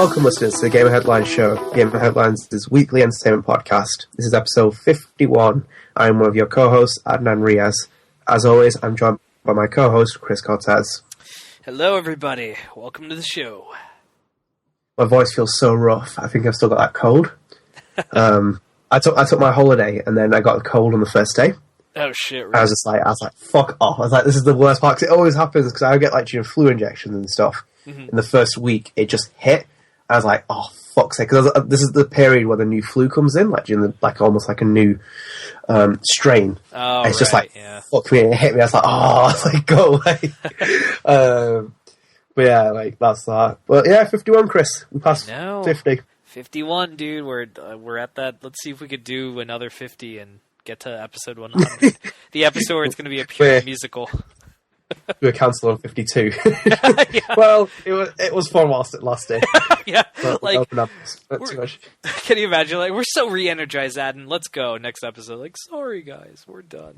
Welcome, listeners, to the Gamer Headlines Show. Gamer Headlines is a weekly entertainment podcast. This is episode 51. I'm one of your co-hosts, Adnan Riaz. As always, I'm joined by my co-host, Chris Cortez. Hello, everybody. Welcome to the show. My voice feels so rough. I think I've still got that cold. I took my holiday, and then I got a cold on the first day. Oh, shit. Really? I was like, fuck off. I was like, this is the worst part, 'cause it always happens, because I get, like, flu injections and stuff. In the first week, it just hit. I was like, oh, fuck's sake. Because this is the period where the new flu comes in, almost like a new strain. Oh, it's just right, fuck me, and it hit me. I was like, oh, I was like, go away. But yeah, like, that's that. But yeah, 51, Chris. We passed 50. 51, dude. We're at that. Let's see if we could do another 50 and get to episode 100. The episode where it's going to be a pure musical. We were cancelled on 52. Yeah. Well, it was fun whilst it lasted. Yeah, but like, too much. Can you imagine? Like, we're so re-energized, Adam. Let's go next episode. Like, sorry guys, we're done.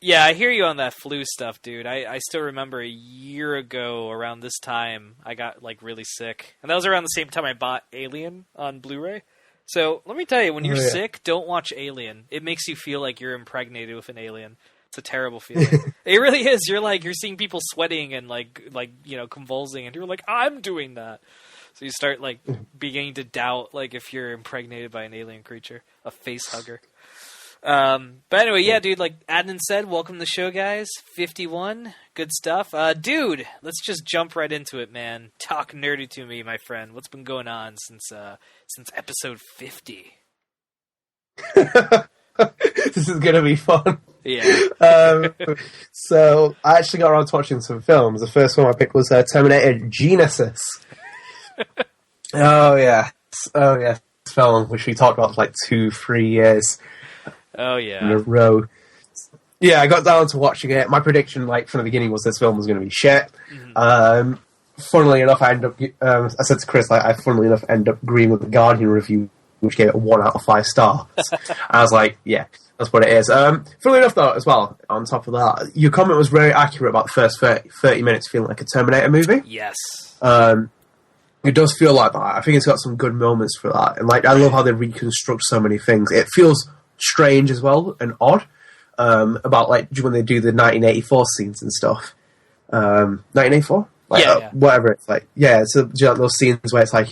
Yeah, I hear you on that flu stuff, dude. I still remember a year ago around this time I got like really sick, and that was around the same time I bought Alien on Blu-ray. So let me tell you, when you're sick, don't watch Alien. It makes you feel like you're impregnated with an alien. It's a terrible feeling. It really is. You're seeing people sweating and like convulsing, and you're like, I'm doing that. So you start like beginning to doubt like if you're impregnated by an alien creature, a face hugger. But anyway, yeah, dude, like Adnan said, welcome to the show, guys. 51, good stuff. Dude, let's just jump right into it, man. Talk nerdy to me, my friend. What's been going on since episode 50? This is gonna be fun. Yeah. So I actually got around to watching some films. The first one I picked was Terminator Genesis. Oh yeah, this film which we talked about for like 2-3 years. Oh yeah, in a row. Yeah, I got down to watching it. My prediction, like from the beginning, was this film was going to be shit. Funnily enough, I said to Chris, like, I funnily enough ended up agreeing with the Guardian review, which gave it 1 out of 5 stars. I was like, yeah, that's what it is. Funnily enough, though, as well, on top of that, your comment was very accurate about the first 30 minutes feeling like a Terminator movie. Yes. It does feel like that. I think it's got some good moments for that. And like, I love how they reconstruct so many things. It feels strange as well and odd about like when they do the 1984 scenes and stuff. 1984? Like, yeah. Whatever it's like. Yeah, so do you know, those scenes where it's like,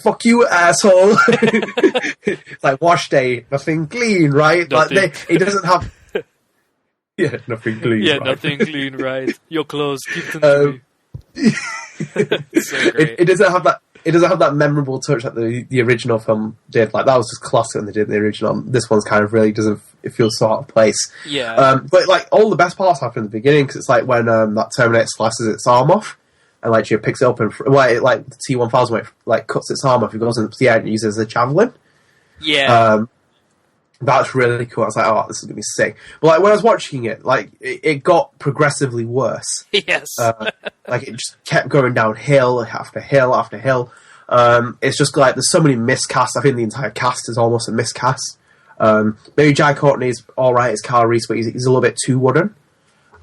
fuck you, asshole. It's like wash day, nothing clean, right? Nothing. Like it doesn't have. Yeah, nothing clean. Yeah, right? nothing clean, right? Your clothes, keep them to me. So great. It doesn't have that. It doesn't have that memorable touch that the original film did. Like that was just classic when they did the original. This one's kind of really doesn't. It feels so out of place. Yeah. But like all the best parts happen in the beginning because it's like when that Terminator slices its arm off and like she picks it up and like the T-1000 when it like cuts its arm off, it goes into the air and uses it as a javelin. Yeah. That's really cool. I was like, oh, this is gonna be sick. But like when I was watching it, like it got progressively worse. Yes. Like it just kept going downhill after hill after hill. It's just like there's so many miscasts. I think the entire cast is almost a miscast. Maybe Jai Courtney's all right as Kyle Reese, but he's a little bit too wooden.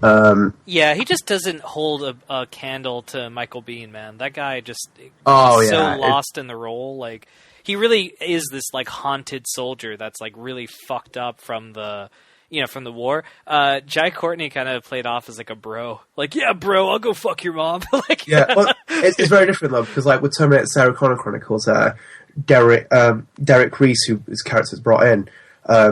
Yeah, he just doesn't hold a candle to Michael Biehn, man. That guy just so lost in the role. Like he really is this like haunted soldier that's like really fucked up from the war. Jai Courtney kind of played off as like a bro. Like, yeah, bro, I'll go fuck your mom. Like, yeah, well, it's very different though because like with Terminator Sarah Connor Chronicles, Derek Reese, who his character's brought in,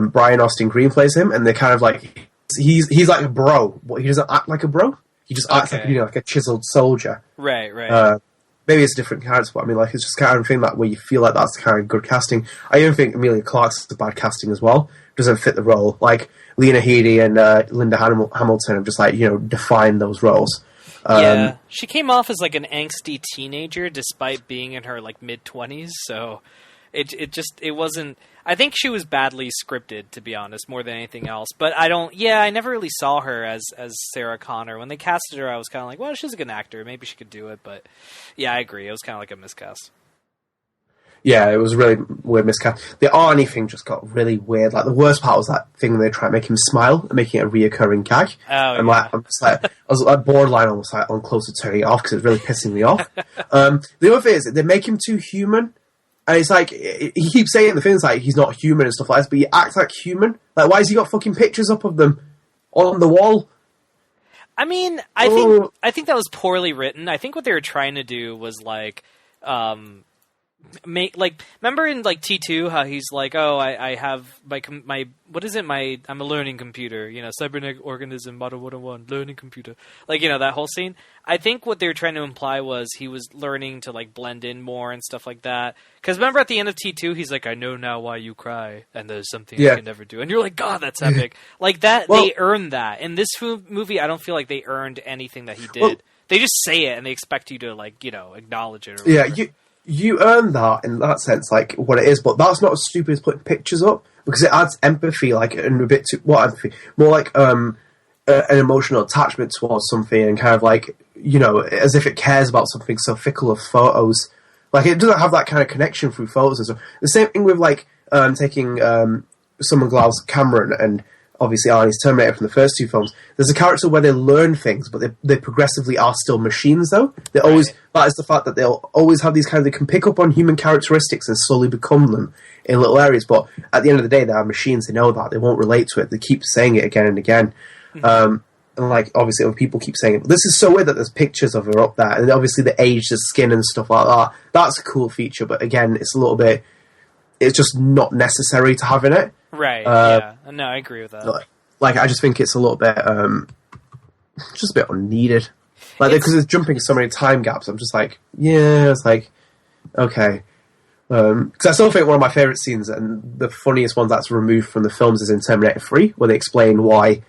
Brian Austin Green plays him, and they're kind of like he's like a bro, but he doesn't act like a bro. He just acts like like a chiseled soldier. Right. Maybe it's a different character, but I mean, like, it's just kind of thing that where you feel like that's kind of good casting. I even think Emilia Clarke's is bad casting as well. Doesn't fit the role. Like, Lena Headey and Linda Hamilton have just, like, defined those roles. Yeah, she came off as, like, an angsty teenager despite being in her, like, mid-20s, so it wasn't... I think she was badly scripted, to be honest, more than anything else. But I never really saw her as Sarah Connor. When they casted her, I was kind of like, well, she's a good actor. Maybe she could do it. But yeah, I agree. It was kind of like a miscast. Yeah, it was really weird miscast. The Arnie thing just got really weird. Like, the worst part was that thing where they try to make him smile and making it a reoccurring gag. Oh, and yeah. I was like borderline almost like on close to turning it off because it was really pissing me off. The other thing is they make him too human, and it's like he keeps saying the things like he's not human and stuff like this, but he acts like human. Like, why has he got fucking pictures up of them on the wall? I mean, I think that was poorly written. I think what they were trying to do was like. Remember in like T2 how he's like, oh, I have my what is it, I'm a learning computer, cybernetic organism model 101 learning computer, that whole scene. I think what they were trying to imply was he was learning to like blend in more and stuff like that, because remember at the end of T2 he's like, I know now why you cry and there's something I can never do, and you're like, God, that's epic. Like that. Well, they earned that in this movie. I don't feel like they earned anything that he did. Well, they just say it and they expect you to acknowledge it or whatever. You earn that in that sense, like what it is, but that's not as stupid as putting pictures up, because it adds empathy, like, and a bit to empathy, more like an emotional attachment towards something, and kind of like, as if it cares about something so fickle of photos. Like, it doesn't have that kind of connection through photos and stuff. The same thing with like taking Summer Glau's Cameron and obviously Arnie's Terminator from the first two films. There's a character where they learn things, but they progressively are still machines, though. They always, that is the fact that they'll always have these kind of, they can pick up on human characteristics and slowly become them in little areas, but at the end of the day, they are machines, they know that, they won't relate to it, they keep saying it again and again. And like, obviously, when people keep saying it, this is so weird that there's pictures of her up there, and obviously the age, the skin and stuff like that, that's a cool feature, but again, it's a little bit, it's just not necessary to have in it. Right, yeah. No, I agree with that. Like, I just think it's a little bit, just a bit unneeded. Like, because it's jumping so many time gaps, I'm just like, yeah, it's like, okay. Because I still think one of my favourite scenes, and the funniest one that's removed from the films, is in Terminator 3, where they explain why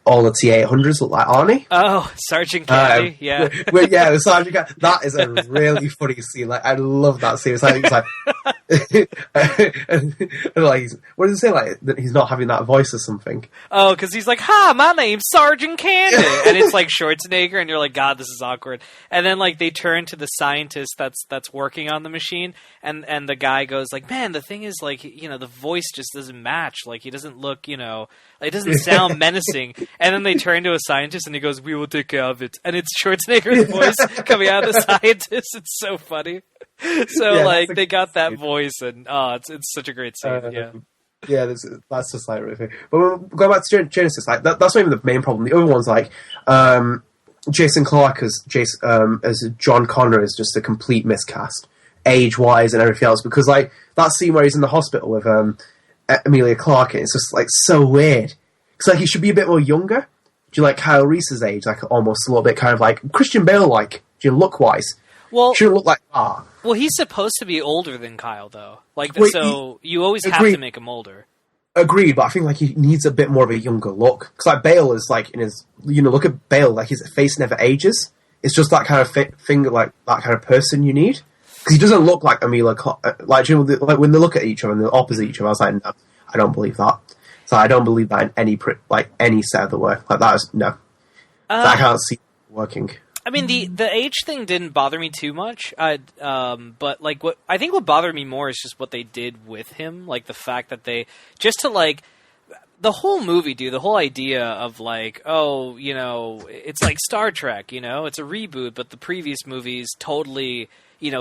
all the T-800s look like Arnie. Oh, Sergeant Kennedy, yeah. The Sergeant Kennedy. That is a really funny scene. Like, I love that scene. It's like and like, what does it say? Like, that he's not having that voice or something. Oh, because he's like, "Hi, my name's Sergeant Kennedy," and it's like Schwarzenegger, and you're like, God, this is awkward. And then like they turn to the scientist that's working on the machine, and the guy goes like, "Man, the thing is like, the voice just doesn't match. Like, he doesn't look, it doesn't sound menacing." And then they turn to a scientist, and he goes, "We will take care of it." And it's Schwarzenegger's voice coming out of the scientist. It's so funny. So they got that voice, and it's such a great scene. That's just like really. But going back to Genesis, like that's not even the main problem. The other one's like Jason Clarke as John Connor is just a complete miscast, age-wise and everything else. Because like that scene where he's in the hospital with Emilia Clarke, it's just like so weird. Because like he should be a bit more younger. Do you like Kyle Reese's age? Like almost a little bit kind of like Christian Bale, like, do you look-wise? Well, shouldn't look like that. Well, he's supposed to be older than Kyle, though. So you always have to make him older. Agreed, but I think like he needs a bit more of a younger look. Because like Bale is like in his, look at Bale, like his face never ages. It's just that kind of thing, like that kind of person you need. Because he doesn't look like Emilia Clarke. Like when they look at each other and they're opposite each other, I was like, no, I don't believe that. So I don't believe that in any set of the work. Like that is no. I can't see it working. I mean, the age thing didn't bother me too much. But like what bothered me more is just what they did with him. Like the fact that they just to like the whole movie, dude. The whole idea of like, oh, it's like Star Trek. It's a reboot, but the previous movies totally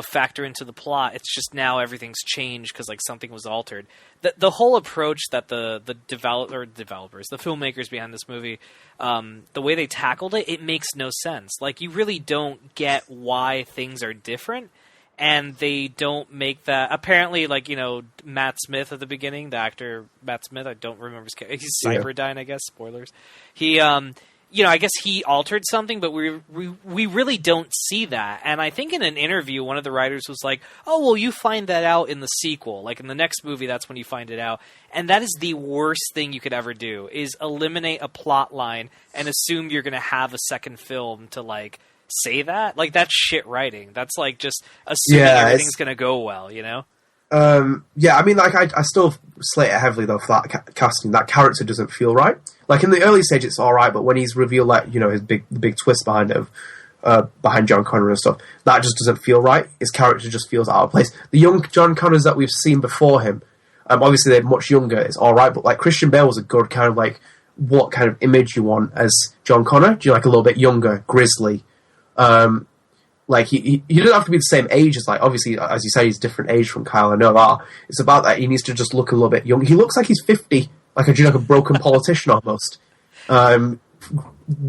factor into the plot. It's just now everything's changed because like something was altered. The whole approach that the developers, the filmmakers behind this movie, the way they tackled it, it makes no sense. Like you really don't get why things are different, and they don't make that. Apparently, like Matt Smith at the beginning, the actor Matt Smith, I don't remember his character. He's Cyberdyne, I guess. Spoilers. He I guess he altered something, but we really don't see that. And I think in an interview, one of the writers was like, "Oh, well, you find that out in the sequel. Like in the next movie, that's when you find it out." And that is the worst thing you could ever do, is eliminate a plot line and assume you're going to have a second film to like say that. Like that's shit writing. That's like just assuming everything's going to go well, I mean, like I still slate it heavily though for that casting. That character doesn't feel right. Like in the early stage, it's all right, but when he's revealed, like his big twist behind it, behind John Connor and stuff. That just doesn't feel right. His character just feels out of place. The young John Connors that we've seen before him, obviously they're much younger, it's alright, but like Christian Bale was a good kind of like, what kind of image you want as John Connor? Do you like a little bit younger, grizzly? Like, he doesn't have to be the same age as, like, obviously, as you say, he's different age from Kyle, I know that. It's about that he needs to just look a little bit young. He looks like he's 50, like a broken politician almost.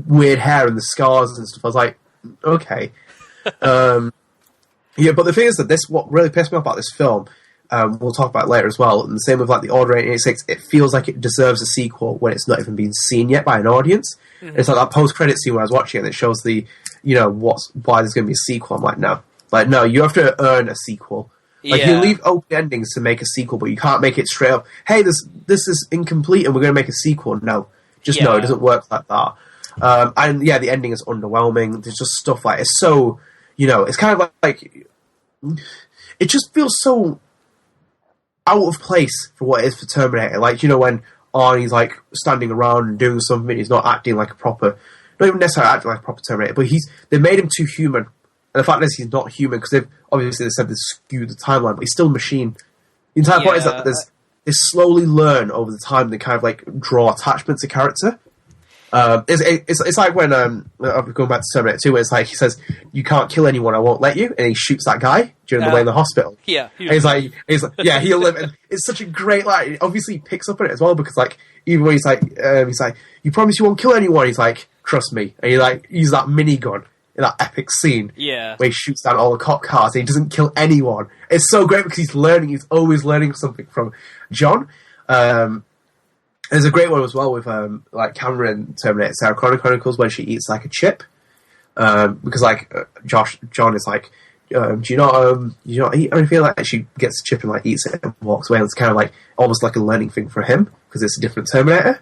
Weird hair and the scars and stuff. I was like, okay. Yeah, but the thing is that what really pissed me off about this film, we'll talk about it later as well, and the same with, like, the Order 1886, it feels like it deserves a sequel when it's not even been seen yet by an audience. Mm-hmm. It's like that post-credit scene when I was watching it, and it shows the, why there's going to be a sequel. I'm like, no. Like, no, you have to earn a sequel. Like, you leave open endings to make a sequel, but you can't make it straight up, hey, this is incomplete and we're going to make a sequel. No. No, it doesn't work like that. And, yeah, the ending is underwhelming. There's just stuff like, it's so, it's kind of like, it just feels so out of place for what it is for Terminator. Like, when Arnie's, like, standing around and doing something, he's not acting like a proper... Not even necessarily acting like a proper Terminator, but they made him too human. And the fact is he's not human, because they said they skewed the timeline, but he's still a machine. The entire point is that they slowly learn over the time to kind of like draw attachment to character. It's like when going back to Terminator 2, where it's like he says, "You can't kill anyone, I won't let you," and he shoots that guy during the way in the hospital. Yeah, and he's like, yeah, he'll live. And it's such a great line. Obviously, he picks up on it as well, because like even when he's like, "You promise you won't kill anyone," he's like, "Trust me," and he like uses that minigun in that epic scene, where he shoots down all the cop cars and he doesn't kill anyone. It's so great because he's always learning something from John. There's a great one as well with like Cameron Terminator Sarah Connor Chronicles, when she eats like a chip, because like John is like, do you not eat or anything like that? She gets a chip and like eats it and walks away, and it's kind of like almost like a learning thing for him because it's a different Terminator.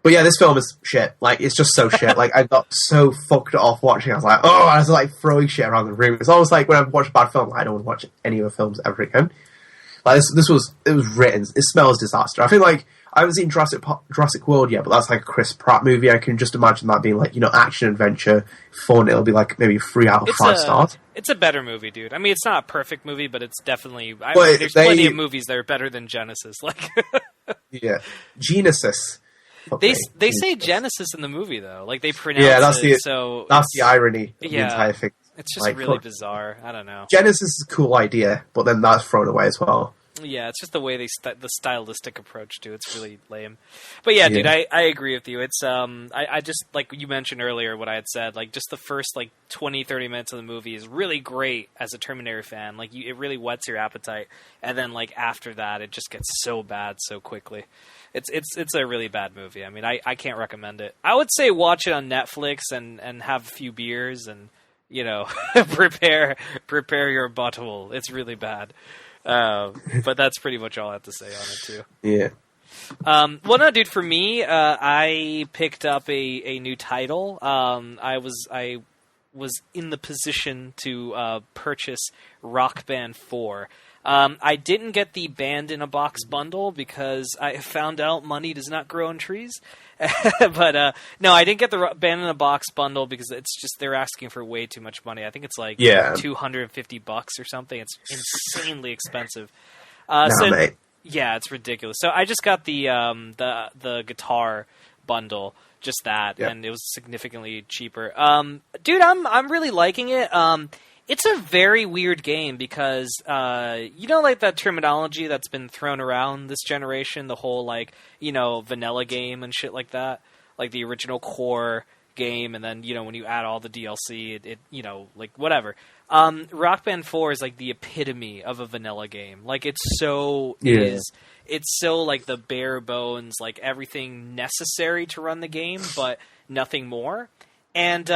But yeah, this film is shit. Like, it's just so shit. Like, I got so fucked off watching it. I was like, I was like throwing shit around the room. It's almost like when I watch a bad film, like, I don't want to watch any other films ever again. Like, it was written. It smells disaster. I feel like I haven't seen Jurassic World yet, but that's like a Chris Pratt movie. I can just imagine that being like, action adventure, fun. It'll be like maybe 3 out of 5 stars. It's a better movie, dude. I mean, it's not a perfect movie, but it's definitely. There's plenty of movies that are better than Genesis. Like, yeah, Genesis. They say Genesis in the movie though, like they pronounce so that's the irony of the entire thing. It's just like, really bizarre. I don't know. Genesis is a cool idea, but then that's thrown away as well. Yeah, it's just the way the stylistic approach to it's really lame. But yeah, dude, I agree with you. It's I just, like you mentioned earlier what I had said, like just the first like 20-30 minutes of the movie is really great as a Terminator fan. Like it really whets your appetite, and then like after that it just gets so bad so quickly. It's a really bad movie. I mean, I can't recommend it. I would say watch it on Netflix and have a few beers and prepare your butthole. It's really bad. But that's pretty much all I have to say on it too. Yeah. Well, no, dude. For me, I picked up a new title. I was in the position to purchase Rock Band 4. I didn't get the Band in a Box bundle because I found out money does not grow on trees. But no, I didn't get the Band in a Box bundle because it's just they're asking for way too much money. I think it's like $250 or something. It's insanely expensive. Mate. Yeah, it's ridiculous. So I just got the guitar bundle, just that, and it was significantly cheaper. Dude, I'm really liking it. It's a very weird game because, like that terminology that's been thrown around this generation, the whole, like, vanilla game and shit like that, like the original core game, and then, when you add all the DLC, it like, whatever. Rock Band 4 is, like, the epitome of a vanilla game. Like, it's so, it's so, like, the bare bones, like, everything necessary to run the game, but nothing more. And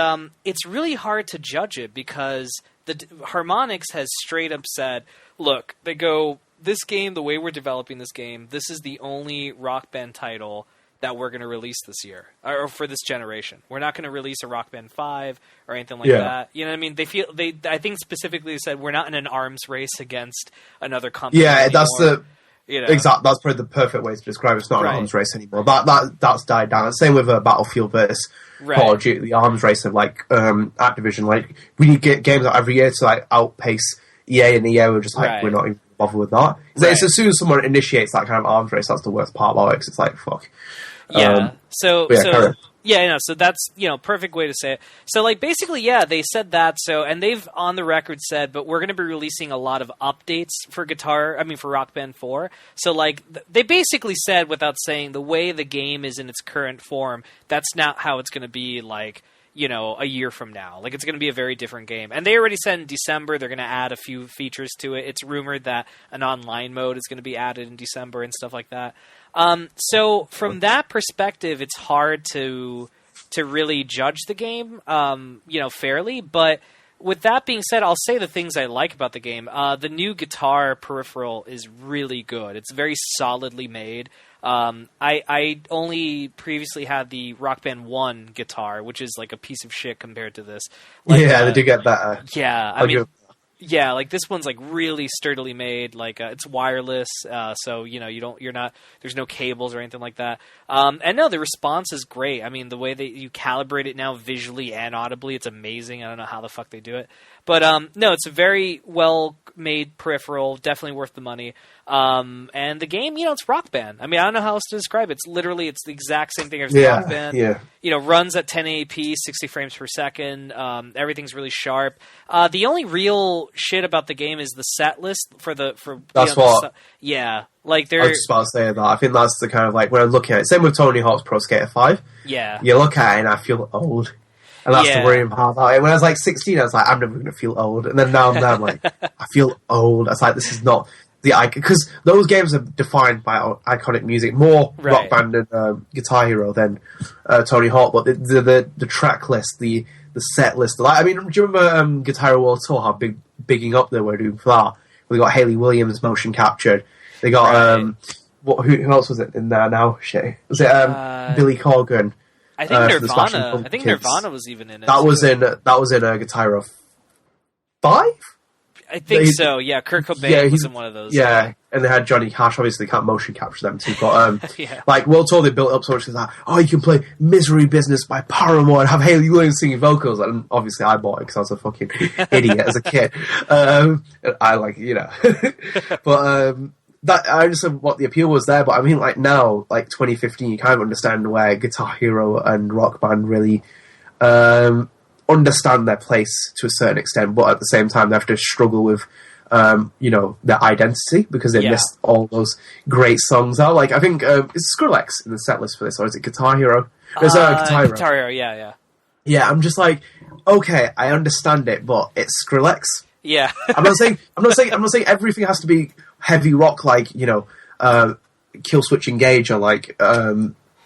it's really hard to judge it because Harmonix has straight up said, look, they go, this game, the way we're developing this game, this is the only Rock Band title that we're going to release this year, or for this generation. We're not going to release a Rock Band 5 or anything like that. You know what I mean? I think specifically said we're not in an arms race against another company anymore. You know? Exactly. That's probably the perfect way to describe it. It's not an arms race anymore. That's died down. Same with Battlefield versus Call of Duty, the arms race of like Activision. Like we need games out every year to like outpace EA, and EA were just like we're not even bothered with that. It's as soon as someone initiates that kind of arms race, that's the worst part about it. 'Cause it's like fuck. Yeah. So that's, perfect way to say it. So, like, basically, they said that. So, and they've on the record said, but we're going to be releasing a lot of updates for Rock Band 4. So, like, they basically said, without saying, the way the game is in its current form, that's not how it's going to be, like, a year from now. Like, it's going to be a very different game. And they already said in December they're going to add a few features to it. It's rumored that an online mode is going to be added in December and stuff like that. So from that perspective, it's hard to really judge the game, fairly. But with that being said, I'll say the things I like about the game. The new guitar peripheral is really good. It's very solidly made. I only previously had the Rock Band 1 guitar, which is like a piece of shit compared to this. Like, they do get better. Yeah, like this one's like really sturdily made. Like it's wireless, so there's no cables or anything like that. And no, the response is great. I mean, the way that you calibrate it now visually and audibly, it's amazing. I don't know how the fuck they do it, but no, it's a very well made peripheral, definitely worth the money. And the game, it's Rock Band. I mean, I don't know how else to describe it. It's the exact same thing as Rock Band. Yeah. Runs at 1080p, 60 frames per second. Everything's really sharp. The only real shit about the game is the set list like they're. I was just about to say that. I think that's the kind of like when I'm looking at it. Same with Tony Hawk's Pro Skater 5. Yeah. You look at it and I feel old. And that's the worrying part about it. When I was like 16, I was like, I'm never going to feel old. And then now I'm like, I feel old. I was like, this is not the icon. Because those games are defined by iconic music. More Rock Band and Guitar Hero than Tony Hawk. But the track list, the set list. Like, I mean, do you remember Guitar Hero World Tour, how bigging up they were doing for that? We got Hayley Williams motion captured. They got, who else was it in there now? Shit. Was it Billy Corgan? I think Nirvana. I think Nirvana was even in it. That was in Guitar Hero 5. I think so. Yeah, Kurt Cobain was in one of those. Yeah, and they had Johnny Cash. Obviously, can't motion capture them too. But like World Tour, they built up so much. Like, you can play "Misery Business" by Paramore and have Hayley Williams singing vocals. And obviously, I bought it because I was a fucking idiot as a kid. I like but. That I understand what the appeal was there, but I mean, like now, like 2015, you kind of understand where Guitar Hero and Rock Band really understand their place to a certain extent, but at the same time, they have to struggle with, their identity because they missed all those great songs out. Like I think is Skrillex in the set list for this, or is it Guitar Hero? Guitar Hero, yeah. Yeah, I'm just like, okay, I understand it, but it's Skrillex. Yeah, I'm not saying everything has to be heavy rock like Kill Switch Engage or like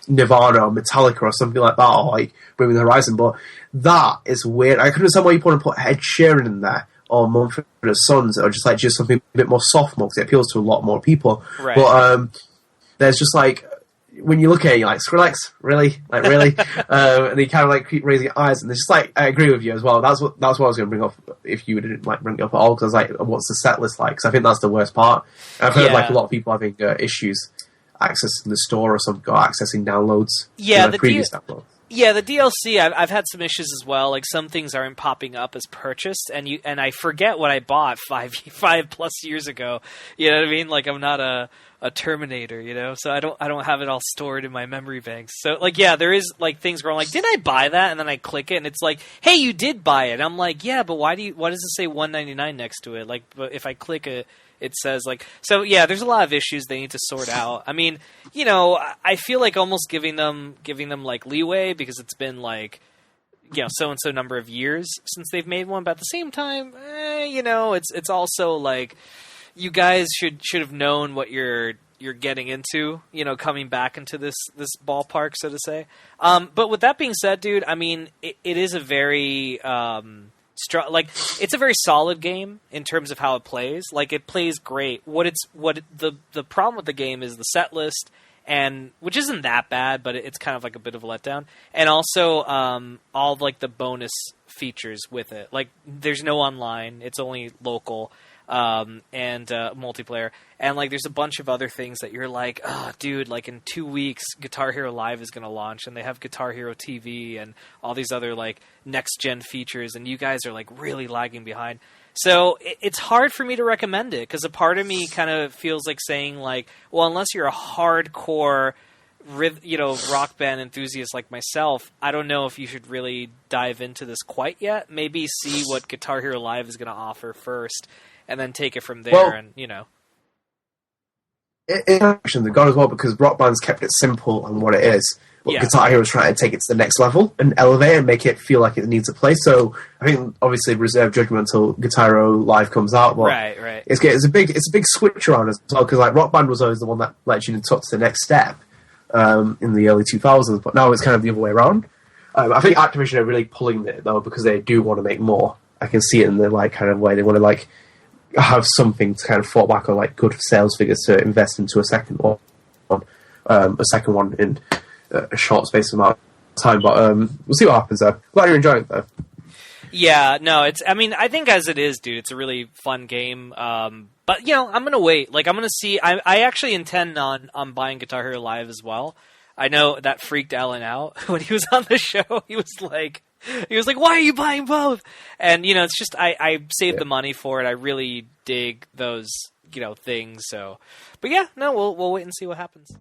Nirvana or Metallica or something like that, or like Bring Me the Horizon. But that is weird. I can understand why you want to put Ed Sheeran in there or Mumford & Sons or just something a bit more sophomore because it appeals to a lot more people. Right. But there's just like. When you look at it, you're like, Skrillex? Really? Like, really? And you kind of like keep raising your eyes, and it's just like, I agree with you as well. That's what I was going to bring up if you didn't like bring it up at all, because I was like, what's the set list like? Because I think that's the worst part. And I've heard like a lot of people having issues accessing the store or something, or accessing downloads. Yeah, previous downloads. Yeah, the DLC, I've had some issues as well. Like some things aren't popping up as purchased, and I forget what I bought 5+ years ago. You know what I mean? Like I'm not a Terminator, so I don't have it all stored in my memory banks. So like, yeah, there is like things where I'm like, did I buy that? And then I click it, and it's like, hey, you did buy it. And I'm like, yeah, but why does it say $199 next to it? Like, but if I click it. It says like so. Yeah, there's a lot of issues they need to sort out. I mean, I feel like almost giving them like leeway because it's been like, so and so number of years since they've made one. But at the same time, it's also like you guys should have known what you're getting into. Coming back into this ballpark, so to say. But with that being said, dude, I mean, it is a very it's a very solid game in terms of how it plays. Like it plays great. The problem with the game is the set list, and which isn't that bad, but it's kind of like a bit of a letdown. And also all of like the bonus features with it. Like there's no online; it's only local. and multiplayer. And like, there's a bunch of other things that you're like, oh, dude, like in 2 weeks, Guitar Hero Live is going to launch, and they have Guitar Hero TV and all these other like next gen features, and you guys are like really lagging behind. So it's hard for me to recommend it, because a part of me kind of feels like saying like, well, unless you're a hardcore, rock band enthusiast like myself, I don't know if you should really dive into this quite yet. Maybe see what Guitar Hero Live is going to offer first, and then take it from there. Well, and it's actually the god as well, because Rock Band's kept it simple on what it is. But Guitar Hero is trying to take it to the next level and elevate it and make it feel like it needs a place. So I think obviously reserve judgment until Guitar Hero Live comes out. But right. It's a big switch around as well, because like Rock Band was always the one that lets you took to the next step in the early 2000s, but now it's kind of the other way around. I think Activision are really pulling it though, because they do want to make more. I can see it in the like kind of way they want to like have something to kind of fall back on, like good sales figures to invest into a second one in a short space amount of time. But we'll see what happens though. Glad you're enjoying it though. Yeah, no, I think as it is, dude, it's a really fun game. But I'm gonna wait. Like, I'm gonna see. I actually intend on buying Guitar Hero Live as well. I know that freaked Alan out when he was on the show. He was like, "Why are you buying both?" And it's just I saved the money for it. I really dig those things. So, but yeah, no, we'll wait and see what happens.